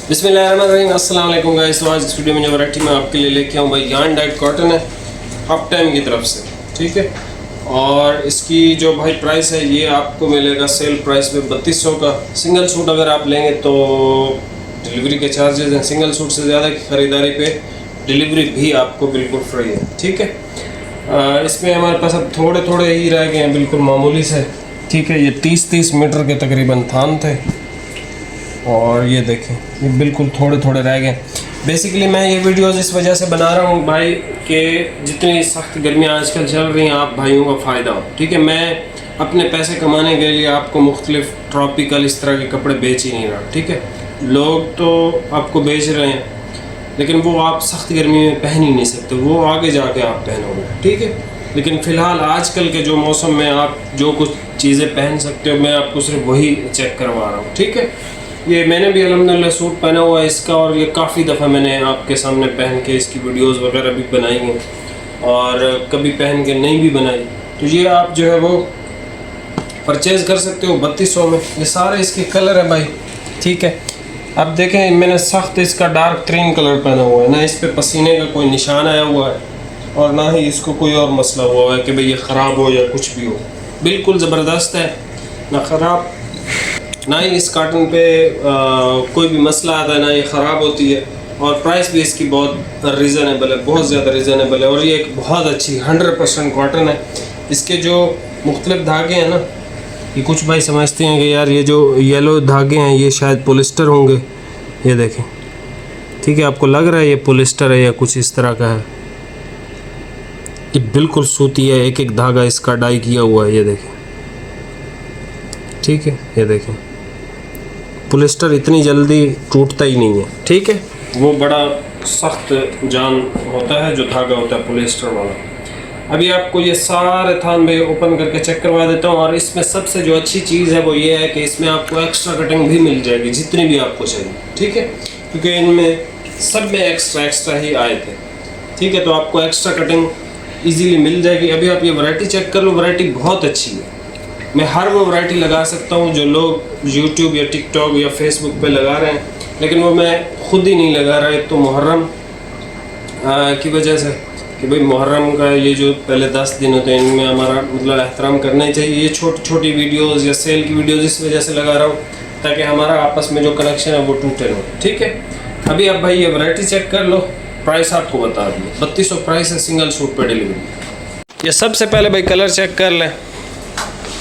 बिस्मिल्लाहिर्रहमानिर्रहीम, अस्सलाम वालेकुम गाइस। तो आज इस वीडियो में जो वैरायटी मैं आपके लिए लेके आऊँ भाई यार्न डाइट कॉटन है, अप टाइम की तरफ से, ठीक है। और इसकी जो भाई प्राइस है ये आपको मिलेगा सेल प्राइस पे 3200 का। सिंगल सूट अगर आप लेंगे तो डिलीवरी के चार्जेस हैं, सिंगल सूट से ज़्यादा की ख़रीदारी पे डिलीवरी भी आपको बिल्कुल फ्री है, ठीक है। इसमें हमारे पास अब थोड़े थोड़े ही रह गए हैं, बिल्कुल मामूली से, ठीक है। ये 30-30 मीटर के तकरीबन थान थे और ये देखें ये बिल्कुल थोड़े थोड़े रह गए। बेसिकली मैं ये वीडियोस इस वजह से बना रहा हूँ भाई कि जितनी सख्त गर्मियाँ आजकल चल रही हैं आप भाइयों का फ़ायदा हो, ठीक है। मैं अपने पैसे कमाने के लिए आपको मुख्तलिफ ट्रॉपिकल इस तरह के कपड़े बेच ही नहीं रहा, ठीक है। लोग तो आपको बेच रहे हैं लेकिन वो आप सख्त गर्मी में पहन ही नहीं सकते, वो आगे जाके आप पहनोगे, ठीक है। लेकिन फ़िलहाल आजकल के जो मौसम में आप जो कुछ चीज़ें पहन सकते हो मैं आपको सिर्फ वही चेक करवा रहा हूँ, ठीक है। ये मैंने भी अल्हम्दुलिल्लाह सूट पहना हुआ है इसका, और ये काफ़ी दफ़ा मैंने आपके सामने पहन के इसकी वीडियोस वगैरह भी बनाई हैं और कभी पहन के नहीं भी बनाई। तो ये आप जो है वो परचेज़ कर सकते हो 3200 में। ये सारे इसके कलर है भाई, ठीक है। अब देखें मैंने सख्त इसका डार्क ग्रीन कलर पहना हुआ है, ना इस पर पसीने का कोई निशान आया हुआ है और ना ही इसको कोई और मसला हुआ है कि भाई ये ख़राब हो या कुछ भी हो। बिल्कुल ज़बरदस्त है, ना ख़राब ना ही इस कार्टन पे कोई भी मसला आता है, ना ये ख़राब होती है। और प्राइस भी इसकी बहुत रीज़नेबल है, बहुत ज़्यादा रीज़नेबल है। और ये एक बहुत अच्छी 100% कॉटन है। इसके जो मुख्तलिफ धागे हैं ना, ये कुछ भाई समझते हैं कि यार ये जो येलो धागे हैं ये शायद पॉलिस्टर होंगे, ये देखें, ठीक है। आपको लग रहा है ये पॉलिस्टर है या कुछ इस तरह का है, ये बिल्कुल सूती है, एक एक धागा इसका डाई किया हुआ है, ये देखें, ठीक है। ये देखें पॉलिस्टर इतनी जल्दी टूटता ही नहीं है, ठीक है। वो बड़ा सख्त जान होता है जो धागा होता है पॉलिस्टर वाला। अभी आपको ये सारे थान में ओपन करके चेक करवा देता हूँ। और इसमें सबसे जो अच्छी चीज़ है वो ये है कि इसमें आपको एक्स्ट्रा कटिंग भी मिल जाएगी जितनी भी आपको चाहिए, ठीक है। क्योंकि इनमें सब में एक्स्ट्रा ही आए थे, ठीक है। तो आपको एक्स्ट्रा कटिंग ईजीली मिल जाएगी। अभी आप ये वैरायटी चेक कर लो, वैरायटी बहुत अच्छी है। मैं हर वो वैरायटी लगा सकता हूँ जो लोग यूट्यूब या टिकटॉक या फेसबुक पे लगा रहे हैं, लेकिन वो मैं ख़ुद ही नहीं लगा रहा। एक तो मुहर्रम की वजह से कि भाई मुहर्रम का ये जो पहले 10 दिन होते हैं इनमें हमारा मतलब एहतराम करना ही चाहिए। ये छोटी छोटी वीडियोस या सेल की वीडियोस इस वजह से लगा रहा हूँ ताकि हमारा आपस में जो कनेक्शन है वो टूटे ना, ठीक है। अभी आप भाई ये वैरायटी चेक कर लो, प्राइस आपको बता दूँ 3200 प्राइस है सिंगल सूट पर डिलीवरी। ये सबसे पहले भाई कलर चेक कर लें,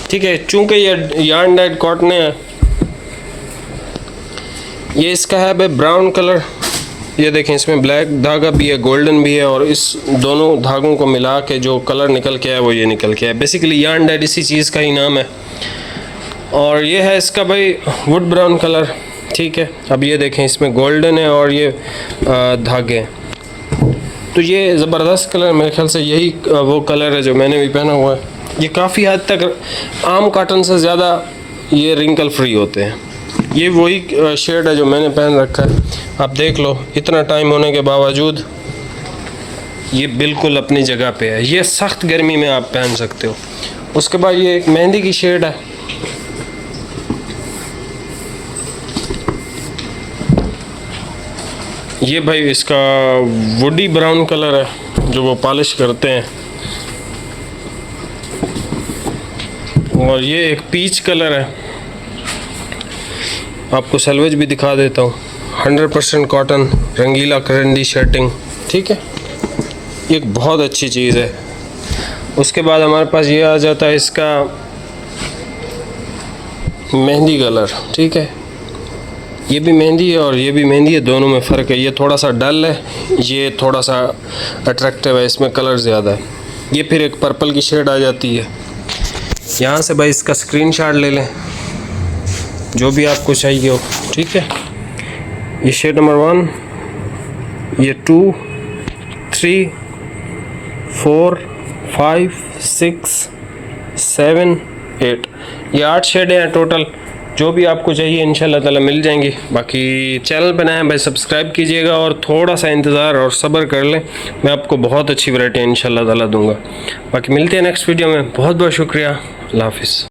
ठीक है। चूँकि ये यार्न डाइट कॉटन है, ये इसका है भाई ब्राउन कलर। ये देखें इसमें ब्लैक धागा भी है, गोल्डन भी है, और इस दोनों धागों को मिला के जो कलर निकल के आया वो ये निकल के आया। बेसिकली यार्न डाइट इसी चीज़ का ही नाम है। और ये है इसका भाई वुड ब्राउन कलर, ठीक है। अब ये देखें इसमें गोल्डन है और ये धागे हैं। तो ये ज़बरदस्त कलर, मेरे ख्याल से यही वो कलर है जो मैंने भी पहना हुआ है। ये काफ़ी हद तक आम कॉटन से ज़्यादा ये रिंकल फ्री होते हैं। ये वही शेड है जो मैंने पहन रखा है, आप देख लो। इतना टाइम होने के बावजूद ये बिल्कुल अपनी जगह पे है, ये सख्त गर्मी में आप पहन सकते हो। उसके बाद ये एक मेहंदी की शेड है, ये भाई इसका वुडी ब्राउन कलर है जो वो पॉलिश करते हैं। और ये एक पीच कलर है, आपको सलवेज भी दिखा देता हूँ। 100% कॉटन, रंगीला करंडी शर्टिंग, ठीक है। ये एक बहुत अच्छी चीज़ है। उसके बाद हमारे पास ये आ जाता है इसका मेहंदी कलर, ठीक है। ये भी मेहंदी है और ये भी मेहंदी है, दोनों में फ़र्क है। ये थोड़ा सा डल है, ये थोड़ा सा अट्रैक्टिव है, इसमें कलर ज़्यादा है। ये फिर एक पर्पल की शेड आ जाती है। यहाँ से भाई इसका स्क्रीनशॉट ले लें जो भी आपको चाहिए हो, ठीक है। ये शेड नंबर 1, ये 2, 3, 4, 5, 6, 7, 8, ये 8 शेडें हैं टोटल। जो भी आपको चाहिए इंशाल्लाह ताला मिल जाएंगी। बाकी चैनल पर नए हैं भाई सब्सक्राइब कीजिएगा और थोड़ा सा इंतज़ार और सब्र कर लें, मैं आपको बहुत अच्छी वैरायटी इंशाल्लाह ताला दूंगा। बाकी मिलते हैं नेक्स्ट वीडियो में। बहुत बहुत शुक्रिया, अल्लाह हाफिज़।